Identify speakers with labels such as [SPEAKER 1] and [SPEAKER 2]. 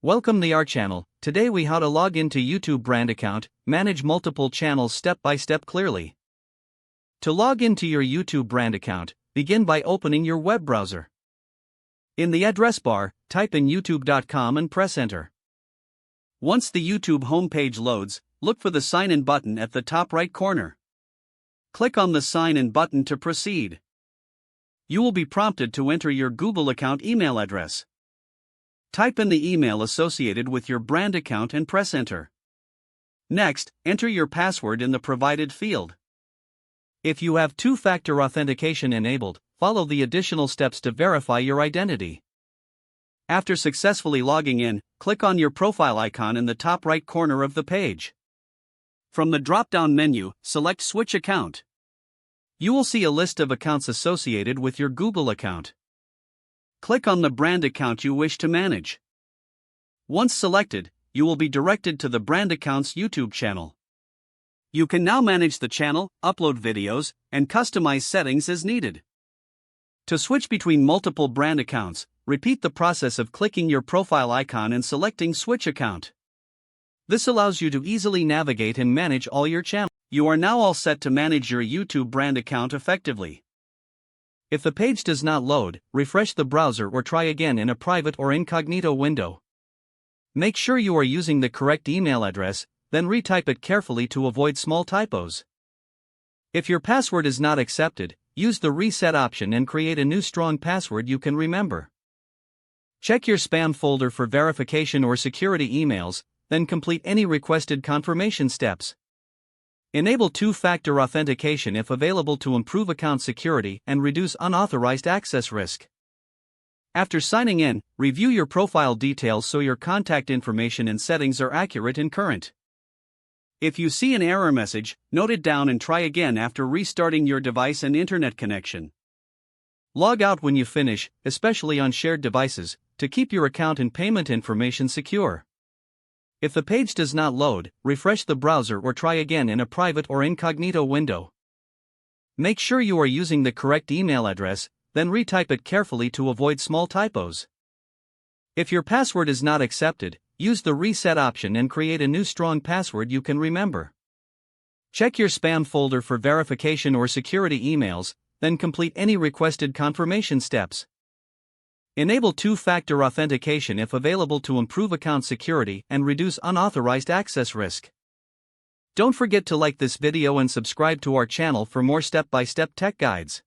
[SPEAKER 1] Welcome to our channel. Today we how to log into YouTube brand account, manage multiple channels step by step clearly. To log into your YouTube brand account, begin by opening your web browser. In the address bar, type in youtube.com and press enter. Once the YouTube homepage loads, look for the sign in button at the top right corner. Click on the sign in button to proceed. You will be prompted to enter your Google account email address. Type in the email associated with your brand account and press enter. Next, enter your password in the provided field. If you have two-factor authentication enabled, follow the additional steps to verify your identity. After successfully logging in, click on your profile icon in the top right corner of the page. From the drop-down menu, select Switch Account. You will see a list of accounts associated with your Google account. Click on the brand account you wish to manage. Once selected, you will be directed to the brand account's YouTube channel. You can now manage the channel, upload videos, and customize settings as needed. To switch between multiple brand accounts, repeat the process of clicking your profile icon and selecting Switch Account. This allows you to easily navigate and manage all your channels. You are now all set to manage your YouTube brand account effectively. If the page does not load, refresh the browser or try again in a private or incognito window. Make sure you are using the correct email address, then retype it carefully to avoid small typos. If your password is not accepted, use the reset option and create a new strong password you can remember. Check your spam folder for verification or security emails, then complete any requested confirmation steps. Enable two-factor authentication if available to improve account security and reduce unauthorized access risk. After signing in, review your profile details so your contact information and settings are accurate and current. If you see an error message, note it down and try again after restarting your device and internet connection. Log out when you finish, especially on shared devices, to keep your account and payment information secure. If the page does not load, refresh the browser or try again in a private or incognito window. Make sure you are using the correct email address, then retype it carefully to avoid small typos. If your password is not accepted, use the reset option and create a new strong password you can remember. Check your spam folder for verification or security emails, then complete any requested confirmation steps. Enable two-factor authentication if available to improve account security and reduce unauthorized access risk. Don't forget to like this video and subscribe to our channel for more step-by-step tech guides.